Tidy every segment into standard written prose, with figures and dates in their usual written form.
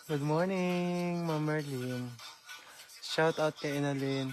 Good morning, Ma'am Merlin. Shout out kay Inalyn.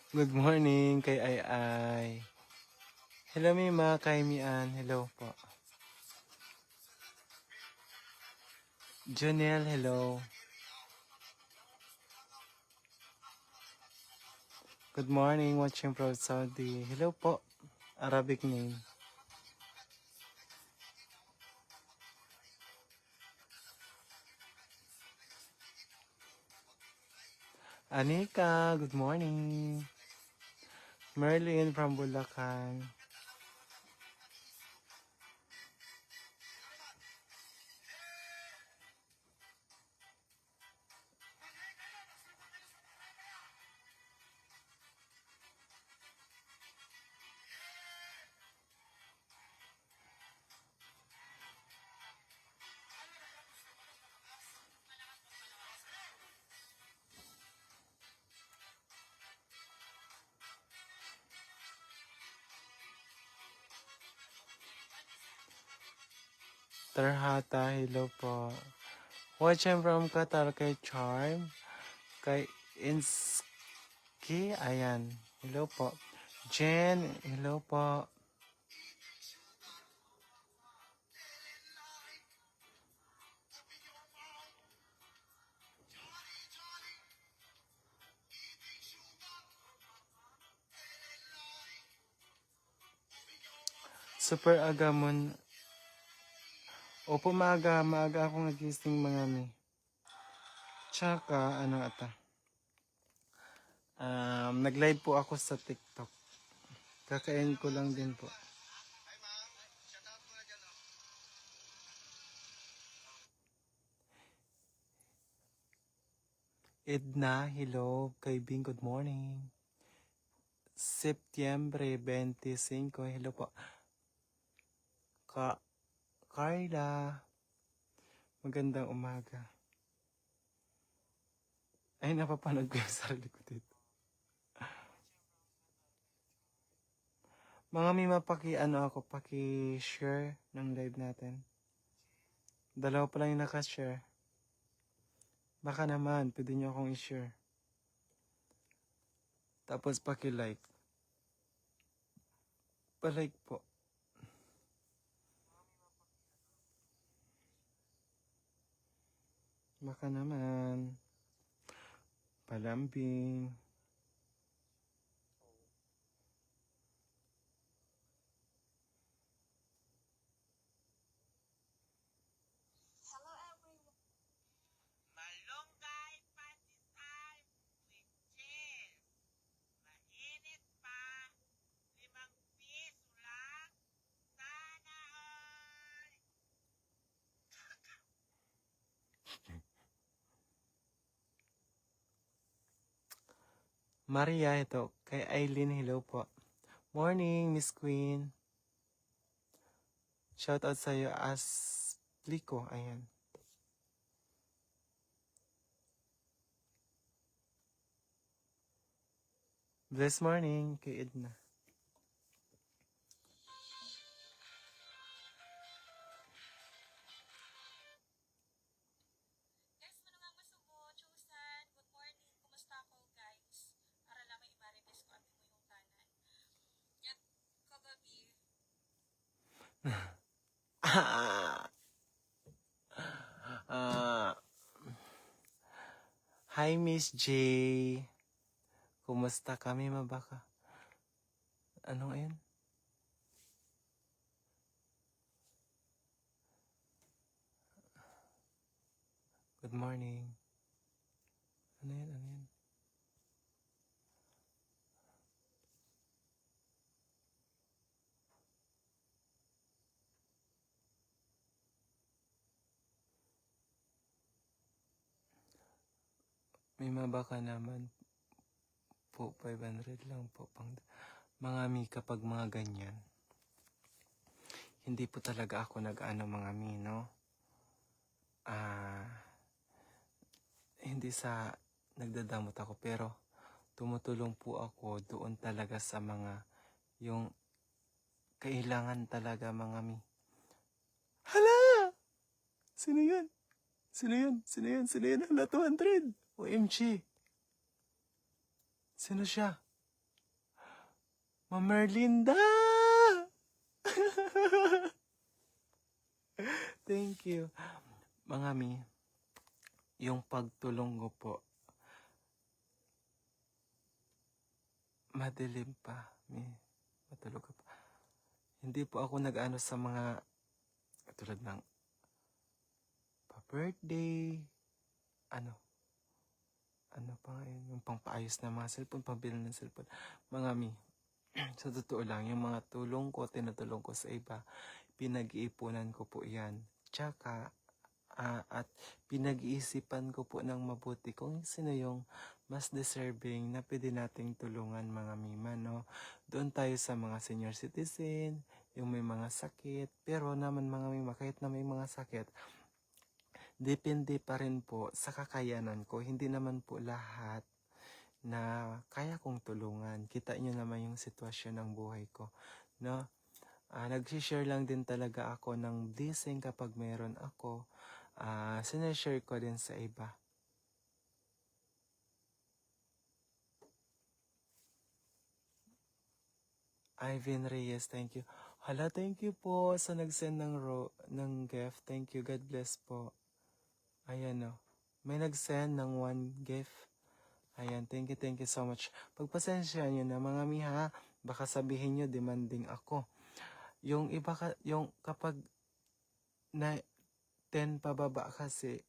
Good morning kay Ai Ai. Hello Mima, kay Mian. Hello po. Jonel, hello. Good morning, watching from Saudi. Hello po. Arabic name. Anika, good morning. Merlin from Bulacan. Terhata, hello po. Watching from Qatar kay Charm. Kay Inski, ayan. Hello po. Jen, hello po. Super agamon. Opo, maaga akong nagising mga mi. Tsaka, ano ata. Nag-live po ako sa TikTok. Kakain ko lang din po. Edna, hello. Kay Bing, good morning. Septyembre 25, hello po. Carla, magandang umaga. Ay, napapanood ko yung sarili ko dito. Mga mima, paki-share ng live natin. Dalawa pa lang yung naka-share. Baka naman, pwede nyo akong i-share. Tapos paki-like. Pa-like po. Baka naman. Palambing. Maria, ito. Kay Aileen, hello po. Morning, Miss Queen. Shout out sa'yo, Asplico. Ayan. Blessed morning kay Edna. Hi, Miss J. Kumusta kami, mabaka? Ano yun? Good morning. Ano yan? Ano yan? May mabaka naman po, 500 lang po. Mga mi, kapag mga ganyan, hindi po talaga ako nag-ano mga mi, no? Hindi sa nagdadamot ako, pero tumutulong po ako doon talaga sa mga yung kailangan talaga mga mi. Hala! Sino yun? Sino yun? Sino yun? Sino yun? Hala, 200! OMG! Sino siya? Ma'am Merlinda! Thank you. Mga mi, yung pagtulong ko po, madilim pa. Matulog ka pa. Hindi po ako nag-ano sa mga, katulad ng pa-birthday, ano pa ngayon, yung pangpaayos ng mga cellphone, pambili ng cellphone. Mga mi, sa totoo lang, yung mga tulong ko, tinutulong ko sa iba, pinag-iipunan ko po yan. Tsaka, at pinag-iisipan ko po ng mabuti kung sino yung mas deserving na pwede nating tulungan mga mima, no? Doon tayo sa mga senior citizen, yung may mga sakit. Pero naman mga mima, kahit na may mga sakit, depende pa rin po sa kakayanan ko. Hindi naman po lahat na kaya kong tulungan. Kita nyo naman yung sitwasyon ng buhay ko, no? Nag-share lang din talaga ako ng blessing kapag meron ako. Sinashare ko din sa iba. Ivan Reyes, thank you. Hala, thank you po sa nag-send ng gift. Thank you, God bless po. Ayan o. May nag-send ng 1 gift. Ayan, thank you so much. Pagpasensya nyo na mga miha, baka sabihin nyo demanding ako. Yung iba, yung kapag na 10 pababa kasi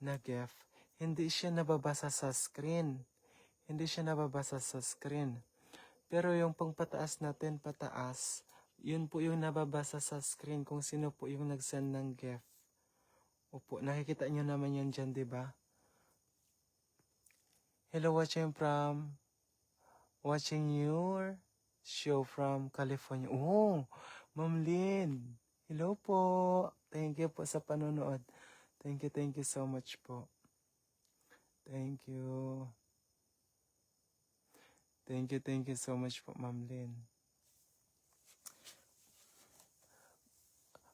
na gift, hindi siya nababasa sa screen. Hindi siya nababasa sa screen. Pero yung pangpataas natin, pataas, yun po yung nababasa sa screen kung sino po yung nag-send ng gift. Opo, nakikita nyo naman yan dyan, di ba? Hello, watching your show from California. Oh, Ma'am Lynn. Hello po. Thank you po sa panonood. Thank you so much po. Thank you. Thank you so much po, Ma'am Lynn.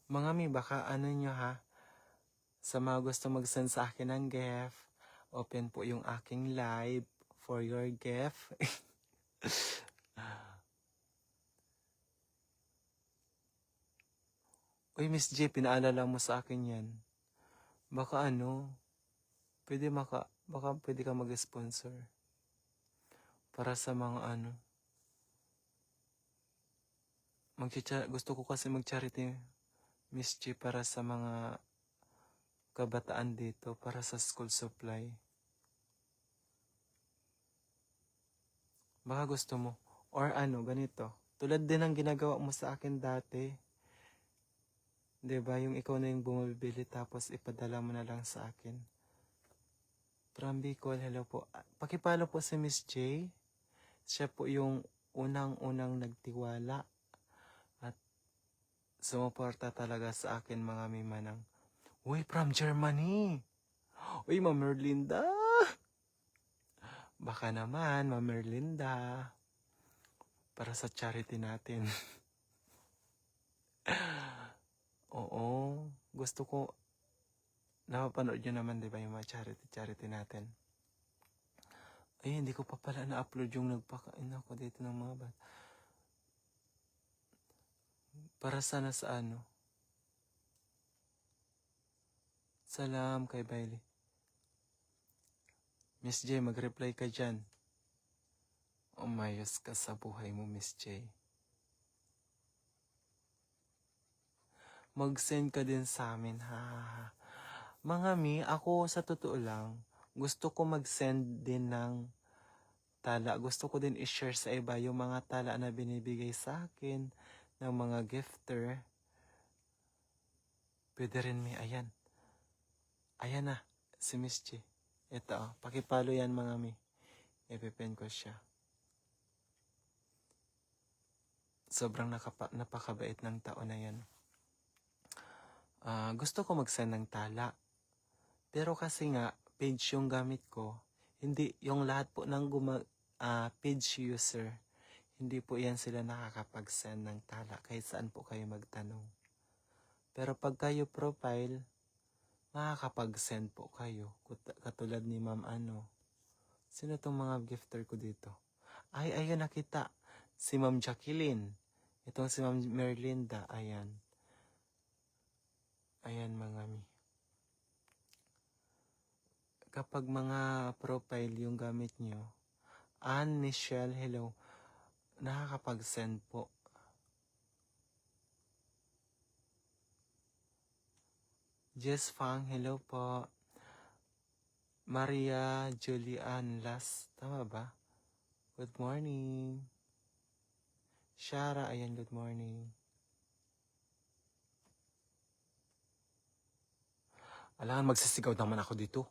Mga mi, baka ano nyo ha, sa mga gusto mag-send sa akin ng gift, open po yung aking live for your gift. Uy, Miss J, pinaalala mo sa akin yan. Baka ano, baka pwede ka mag-sponsor. Para sa mga ano. Gusto ko kasi mag-charity, Miss J, para sa mga kabataan dito, para sa school supply. Baka gusto mo. Or ano, ganito. Tulad din ng ginagawa mo sa akin dati. Diba, yung ikaw na yung bumibili tapos ipadala mo na lang sa akin. From Bicol, hello po. Pakipalo po si Miss J. Siya po yung unang-unang nagtiwala at sumuporta talaga sa akin mga mimanang. Uy, from Germany! Uy, Ma'am Merlinda! Baka naman, Ma'am Merlinda. Para sa charity natin. Oo, gusto ko, napapanood nyo naman, di ba, yung mga charity natin. Ay, hindi ko pa pala na-upload yung nagpakain ako dito ng mga bata. Para sana sa ano? Salam kay Bailey. Miss J, mag-reply ka dyan. Umayos ka sa buhay mo, Miss J. Mag-send ka din sa amin, ha? Mga mi, ako sa totoo lang, gusto ko mag-send din ng tala. Gusto ko din i-share sa iba yung mga tala na binibigay sa akin ng mga gifter. Pwede rin mi, ayan. Ayan na, si Miss G. Ito, pakipalo yan mga mi. Ipipen ko siya. Sobrang napakabait ng tao na yan. Gusto ko mag-send ng tala. Pero kasi nga, page yung gamit ko. Hindi, yung lahat po ng page user, hindi po yan sila nakakapag-send ng tala. Kahit saan po kayo magtanong. Pero pag kayo profile, makakapag-send po kayo. Katulad ni Ma'am ano. Sino tong mga gifter ko dito? Ay, ayun nakita. Si Ma'am Jacqueline. Itong si Ma'am Merlinda. Ayan. Ayan mga mi. Kapag mga profile yung gamit nyo, Anne Michelle, hello. Nakakapag-send po. Jess Fang, hello po. Maria Julian Las, tama ba? Good morning. Shara, ayan, good morning. Alangan, magsisigaw naman ako dito.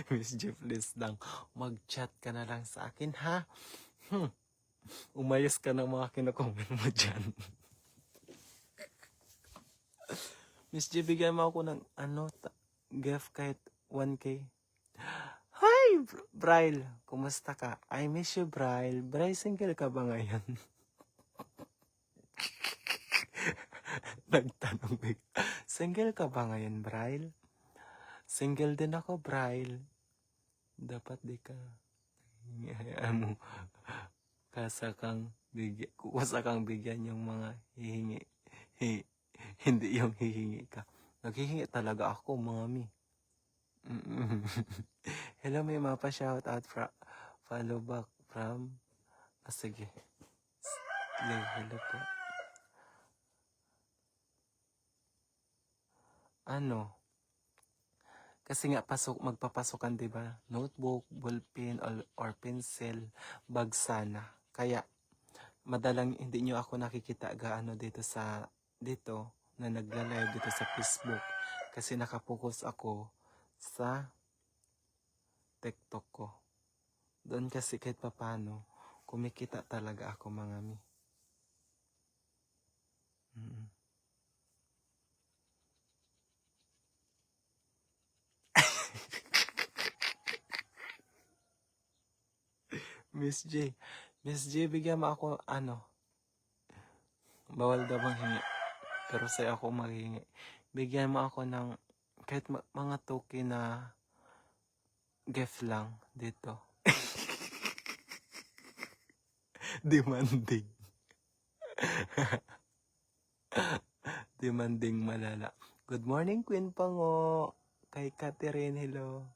Miss Jeff, please lang, mag-chat ka na lang sa akin, ha? Umayos ka ng mga kinakomment mo dyan. Miss Jeff, bigyan mo ako ng, gift kahit 1K. Hi, Bryle, kumusta ka? I miss you, Bryle. Bryle, single ka ba ngayon? Nagtanong big. Single ka ba ngayon, Bryle? Single din ako, Bryle. Dapat di ka. Hayaan mo. Kusa kang bigyan yung mga hihingi. Hindi yung hihingi ka. Naghihingi talaga ako, mami. Hello, may mapa shout out follow back from. Sige. Hello po. Kasi nga magpapasukan, 'di ba? Notebook, ballpen or pencil, bag sana. Kaya madalang hindi nyo ako nakikita gaano dito na nagla-live dito sa Facebook kasi nakapokus ako sa TikTok ko. Doon kasi kahit papano kumikita talaga ako mga mi. Miss J, bigyan mo ako, bawal daw manghingi. Pero sa'yo ako maghingi. Bigyan mo ako ng, kahit mga token na gift lang dito. Demanding. Demanding malala. Good morning, Queen Pango. Kay Catherine, hello.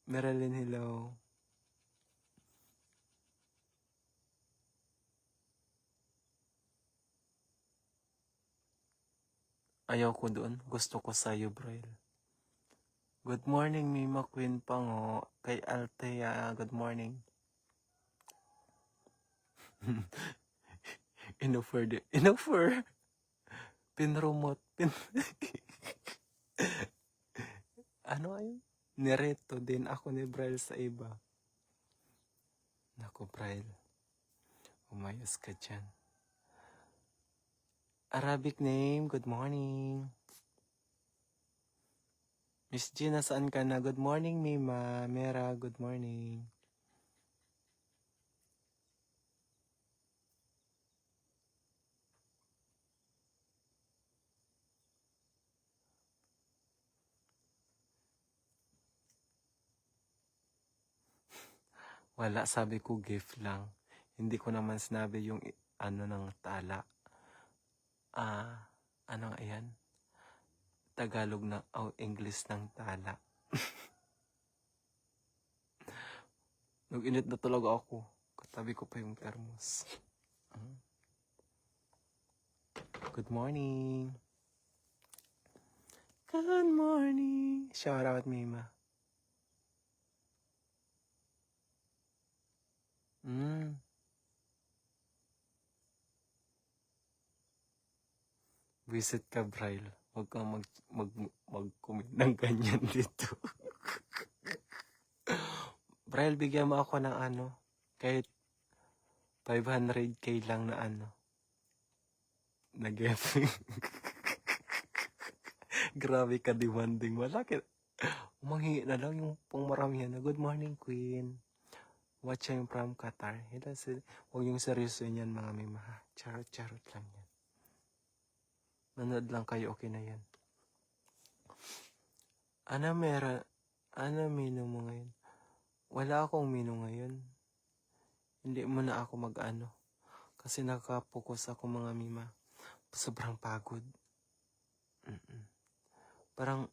Marilyn, hello. Ayaw ko doon. Gusto ko sa'yo, Broil. Good morning, Mima Queen Pango. Kay Althea, good morning. Inoffer. Pinromot. Ano ayun? Nireto din ako ni Braille sa iba. Naku, Braille. Umayos ka dyan. Arabic name, good morning. Miss G, nasaan ka na? Good morning, Mima. Mera, good morning. Wala, sabi ko gift lang. Hindi ko naman sinabi yung ng tala. Ano ayan? Tagalog na, English ng tala. Nag-init na talaga ako. Katabi ko pa yung thermos. Good morning. Good morning. Shout out, Mima. Visit ka, Braille. Huwag kang mag-comment ng ganyan dito. Braille, bigyan mo ako ng kahit 500k lang na nag-F. Grabe ka demanding. Wala ka. Umanghi na lang yung pangmaramihan na. Good morning, Queen. Watching from Qatar. Huwag yung seryoso yan, mga mima. Charot-charot lang yan. Manood lang kayo, okay na yan. Ano menu mo ngayon? Wala akong menu ngayon. Hindi mo na ako kasi nakapokus ako, mga mima. Sobrang pagod. Parang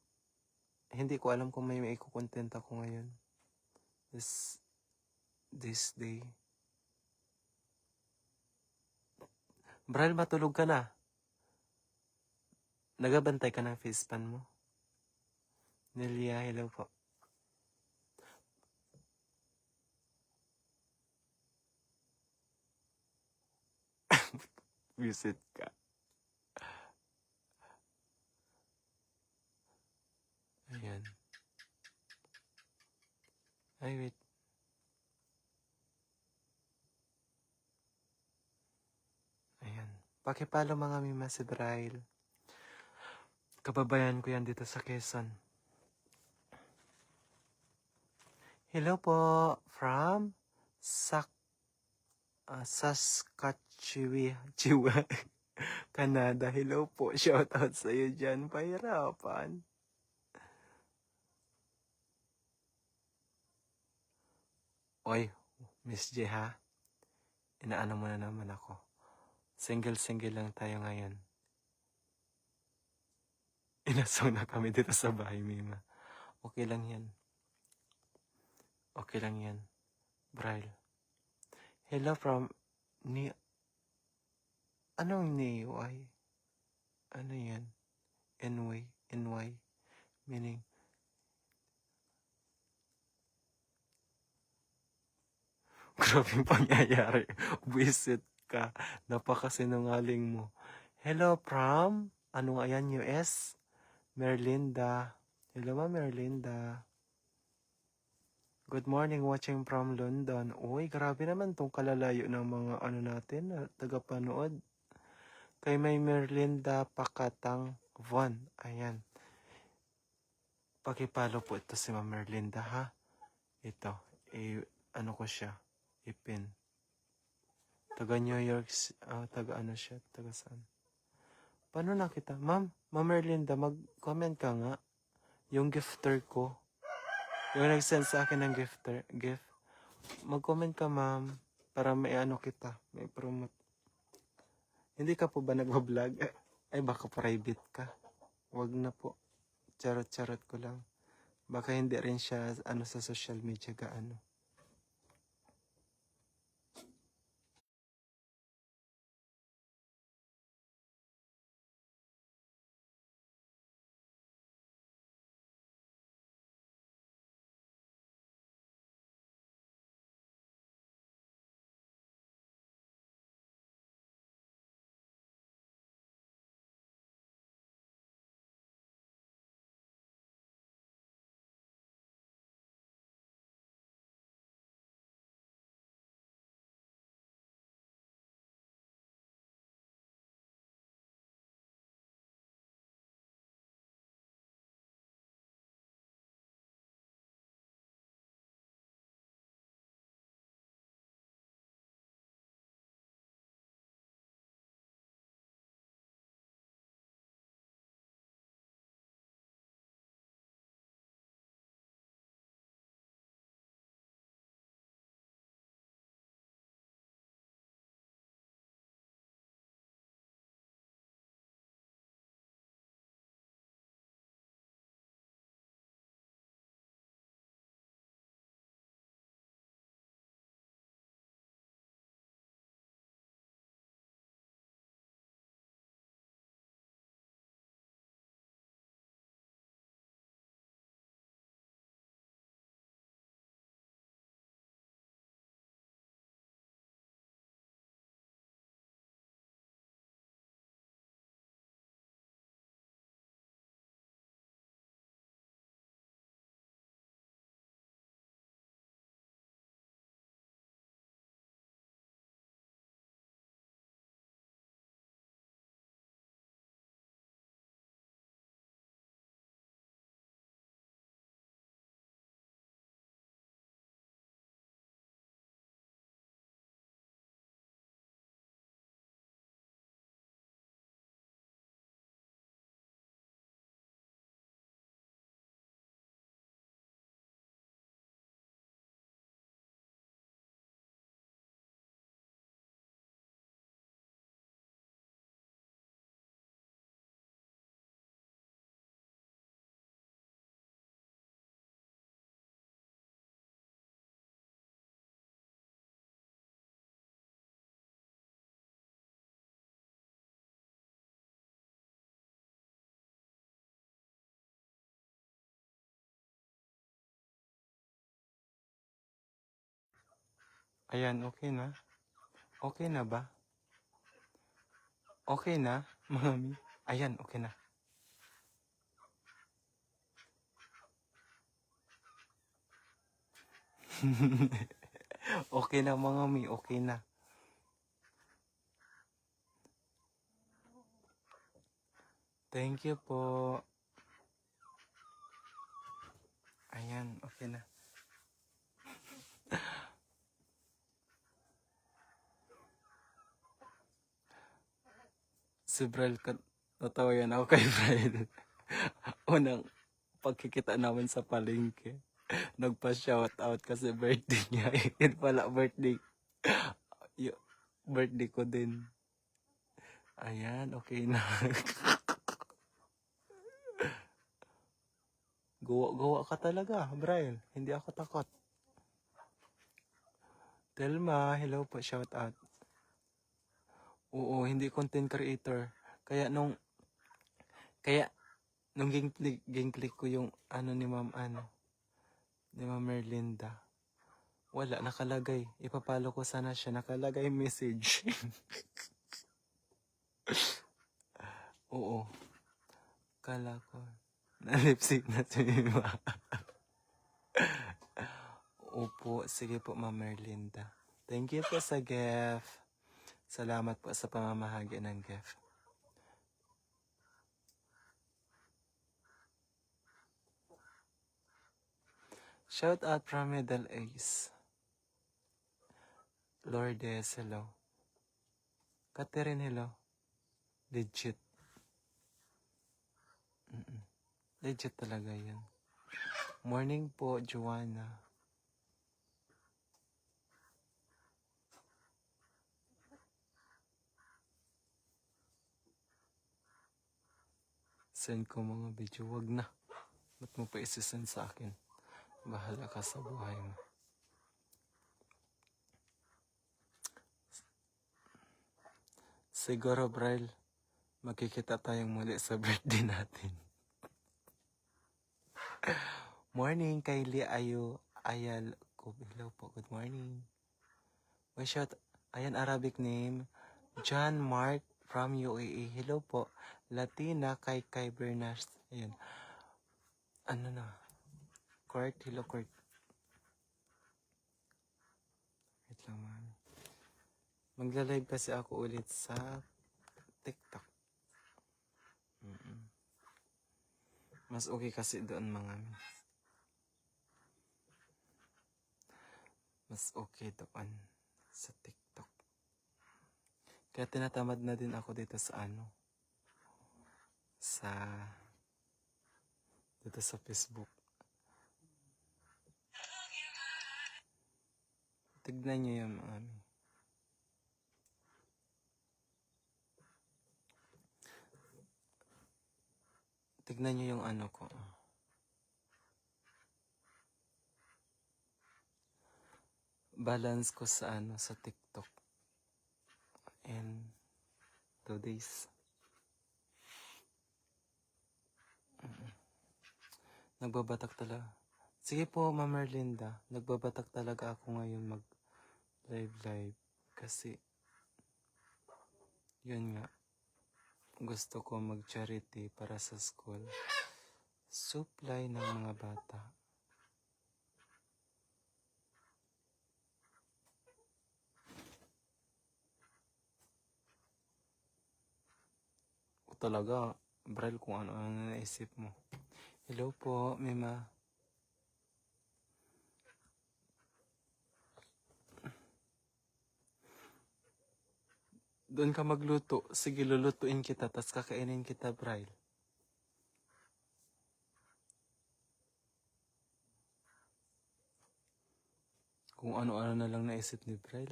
hindi ko alam kung may iko-content ako ngayon. This day. Bral, matulog ka na. Nagabantay ka ng face pan mo. Nelia, hello po. Visit ka. Ayan. Ay, wait. Ayan. Pakipalo, mga mima, si Braille. Kababayan ko yan dito sa Quezon. Hello po from Saskatchewan, Canada. Hello po. Shout out sa iyo dyan. Pahirapan. Oy, Miss J ha. Inaano mo na naman ako. Single lang tayo ngayon. Inasong na kami dito sa bahay, Mima. Okay lang yan. Okay lang yan. Braille. Hello from Anong NY? Ano yan? NY? Meaning, grabe yung pangyayari. Visit ka. Napakasinungaling mo. Hello from, ano nga yan, US? Merlinda. Hello, ma Merlinda. Good morning, watching from London. Uy, grabe naman tong kalalayo ng mga natin, tagapanood. Kay may Merlinda Pakatang Von. Ayan. Pakipalo po ito si Ma Merlinda, ha? Ito. Ko siya. Ipin. Taga New York. Taga siya? Taga saan? Paano nakita? Ma'am Merlinda, mag-comment ka nga. Yung gifter ko. Yung nag-send sa akin ng gift. Mag-comment ka, ma'am. Para may kita. May promote. Hindi ka po ba nagbablog? Ay, baka private ka. Wag na po. Charot-charot ko lang. Baka hindi rin siya sa social media gaano. Ayan, okay na? Okay na ba? Okay na, mami? Ayan, okay na. Okay na, mga mi. Okay na. Thank you po. Ayan, okay na. Si Brel, natawa yan ako kay Brel. Unang pagkikita namin sa palengke. Nagpa-shoutout kasi birthday niya. Yun pala, birthday ko din. Ayan, okay na. Gawa ka talaga, Brian. Hindi ako takot. Telma, hello po, shoutout. Oo, hindi content creator. Kaya nung ging-click ko yung ni Ma'am ni Ma'am Merlinda. Wala, nakalagay. Ipapalo ko sana siya. Nakalagay message. Oo. Kala ko. Nalipsik na si Mima. Opo, sige po Ma'am Merlinda. Thank you po sa gift. Salamat po sa pamamahagi ng gift. Shout out from Middle East. Lourdes, hello. Catherine, hello. Legit. Legit talaga yan. Morning po, Joanna. Send ko mga video. Wag na. Ba't mo pa isisend sa akin? Bahala ka sa buhay mo. Siguro, Brel, magkikita tayong muli sa birthday natin. Morning, Kylie Ayal. Hello po, good morning. May shout, ayan, Arabic name. John Mark from UAE. Hello po. Latina, Kay Bernas. Ayan. Ano na? Court, hello Court. Wait lang, man. Magla-live kasi ako ulit sa TikTok. Mas okay kasi doon, mga mi. Mas okay doon sa TikTok. Kaya tinatamad na din ako dito sa dito sa Facebook. Tignan nyo yung mga mi. Tignan nyo yung ko. Balance ko sa sa TikTok. And 2 days. Nagbabatak talaga. Sige po, Ma'am Merlinda. Nagbabatak talaga ako ngayon mag-live. Kasi, yun nga. Gusto ko mag-charity para sa school. Supply ng mga bata. O talaga, Brel, kung ano naisip mo. Hello po, Mima. Doon ka magluto. Sige, lulutuin kita, tas kakainin kita, Brel. Kung ano-ano na lang naisip ni Brel.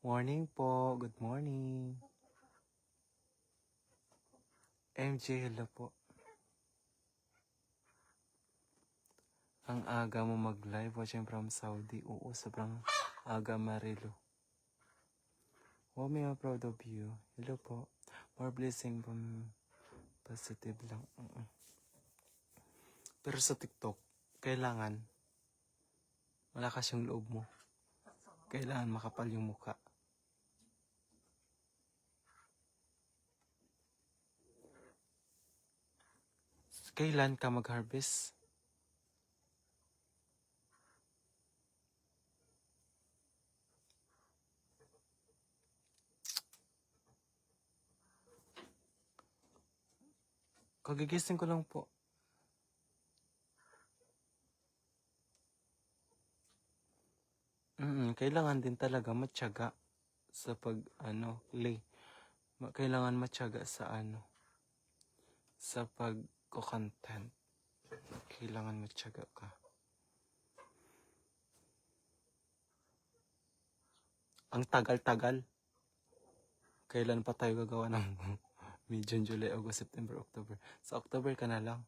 Morning po, good morning. MJ, hello po. Ang aga mo mag-live watching from Saudi. Oo, sobrang aga, Marilo. Oh, may proud of you. Hello po. More blessing from positive lang. Pero sa TikTok, kailangan malakas yung loob mo. Kailangan makapal yung mukha. Kailan ka mag-harvest? Kagigising ko lang po. Kailangan din talaga matyaga sa lay. Kailangan matyaga sa sa pag-content. Kailangan matyaga ka. Ang tagal-tagal. Kailan pa tayo gagawa ng June, July, August, September, October? Sa October ka na lang.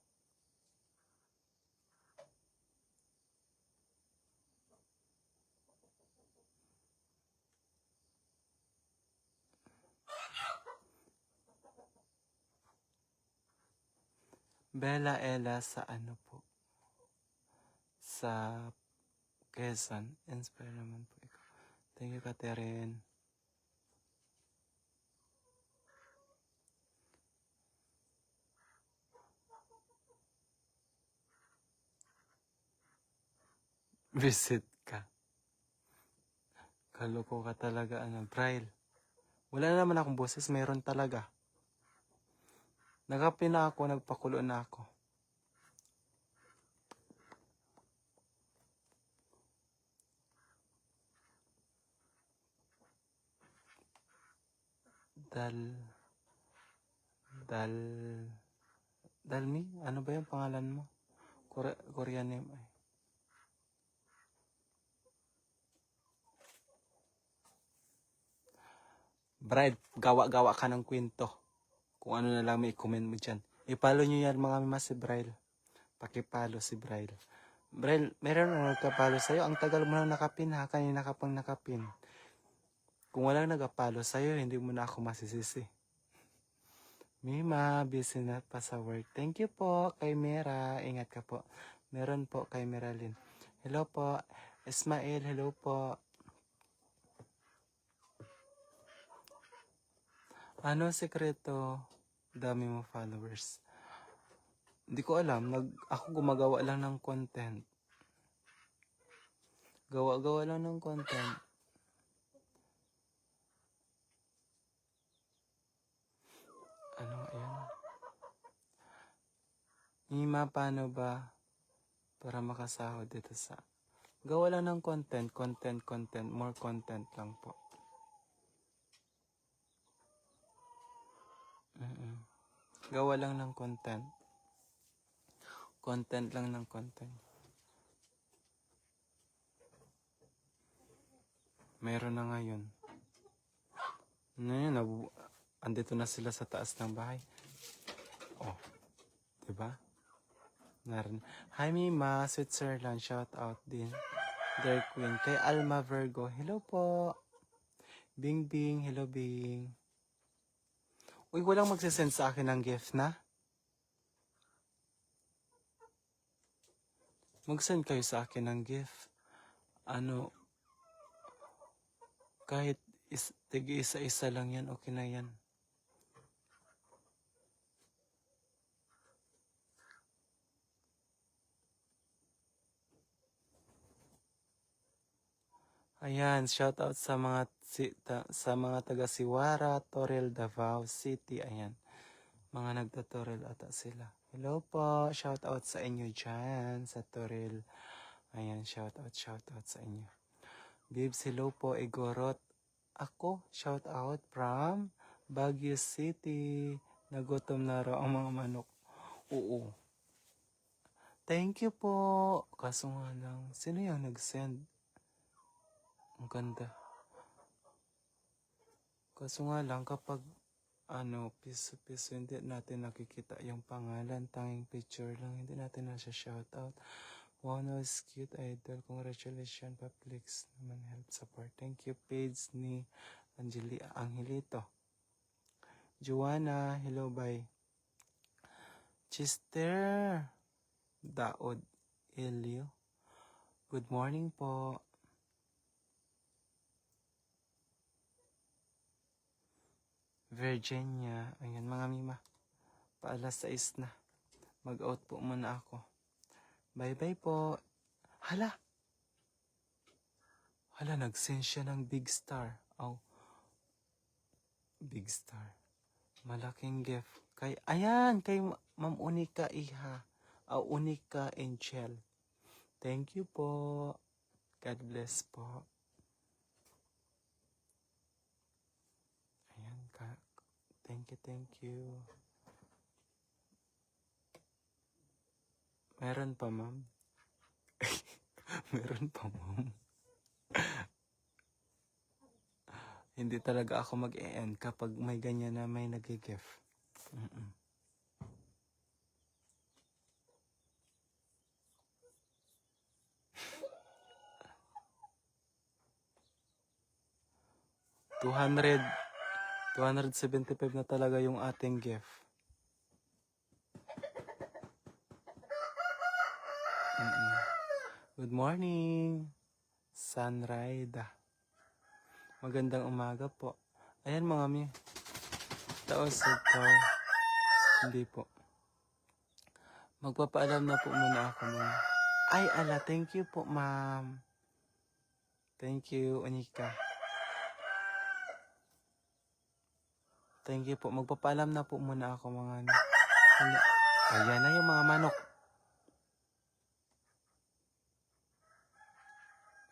Bella Ella sa po? Sa Quezon. Inspire naman po ikaw. Thank you, Catherine. Visit ka. Kaloko ka talaga, Braille. Wala na naman akong boses, meron talaga. Nagkape na ako, nagpakulo na ako. Dalmi? Ano ba yung pangalan mo? Korean name ay. Bride, gawa-gawa ka ng kwento. Kung ano na lang may comment mo dyan. I-follow nyo yan mga mima si Bride. Pakipalo si Bride. Bride, meron na nagkapalo sa'yo. Ang tagal mo nang nakapin ha. Kanina ka pang nakapin. Kung walang nagapalo sa'yo, hindi mo na ako masisisi. Mima, busy na pa sa work. Thank you po kay Mera. Ingat ka po. Meron po kay Meralyn. Hello po. Ismail, hello po. Ano sekreto? Dami mo followers. Hindi ko alam. Ako gumagawa lang ng content. Gawa-gawa lang ng content. Ayan. Mima, paano ba para makasahod dito sa... Gawa lang ng content. More content lang po. Gawa lang ng content. Content lang ng content. Meron na ngayon. Andito na sila sa taas ng bahay. Oh, diba? Narin. Hi Mima, Switzerland, shout out din. Dear Queen, kay Alma Virgo, hello po. Bing Bing, hello Bing. Uy, walang magsisend sa akin ng gift na? Mag-send kayo sa akin ng gift. Kahit isa-isa lang yan, okay na yan. Ayan, shout out sa mga taga Siwara, Toril, Davao City. Ayan, mga nagta-Toril ata sila. Hello po, shout out sa inyo dyan sa Toril. Ayan, shout out sa inyo. Bibs, hello po, Igorot. Ako, shout out from Baguio City. Nagutom na raw ang mga manok. Oo. Thank you po. Kaso nga lang, sino yung nag-send? Ang ganda. Kaso nga lang, kapag piso-piso, hindi natin nakikita yung pangalan. Tanging picture lang, hindi natin na siya shoutout. Wow, no, it's cute, idol. Congratulations, Paplix. Naman help support. Thank you, page ni Angelito. Joanna, hello, bye. Chester Daod Elio. Good morning po. Virginia. Ayan mga mima. Paalas 6 na. Mag-out po muna ako. Bye-bye po. Hala! Hala, nag-send siya ng big star. Oh, big star. Malaking gift. Ayan, kay Ma'am Unica Iha. Unica Angel. Thank you po. God bless po. Ayan, thank you. Meron pa, ma'am? Meron pa, ma'am? Hindi talaga ako mag-e-end kapag may ganyan na may nag-gift. 275 na talaga yung ating gift. Good morning, Sunride. Magandang umaga po. Ayan mga mi. Taos ito. Hindi po. Magpapaalam na po muna ako mga. Ay, ala, thank you po, ma'am. Thank you, Unica. Thank you po. Magpapaalam na po muna ako mga. Ayan na yung mga manok.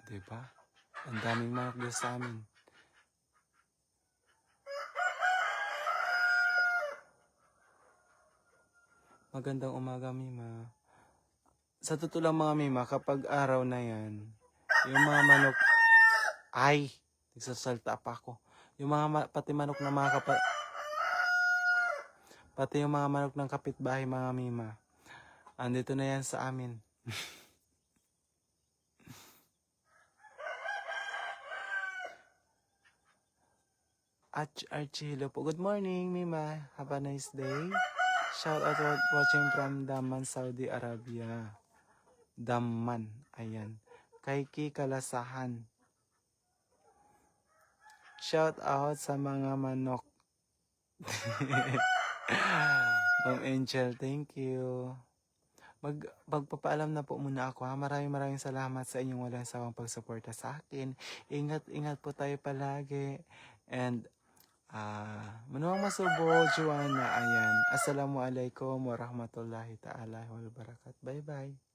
Diba? Ang daming manok doon sa amin. Magandang umaga, Mima. Sa totoo lang mga Mima, kapag araw na yan, yung mga manok, ay, nagsasalta pa ako. Yung mga, pati manok na mga pati yung mga manok ng kapitbahay mga Mima, andito na yan sa amin. Archie, hello po. Good morning, Mima. Have a nice day. Shout out watching from Daman, Saudi Arabia. Daman, ayan. Kay Kalasahan. Shout out sa mga manok. Ma'am Angel, thank you. Magpapaalam na po muna ako ha. Maraming salamat sa inyong walang sawang pagsuporta sa akin. Ingat po tayo palagi. And manuwang masubo, Joanna, ayan. Assalamualaikum warahmatullahi ta'ala wabarakatuh. Bye-bye.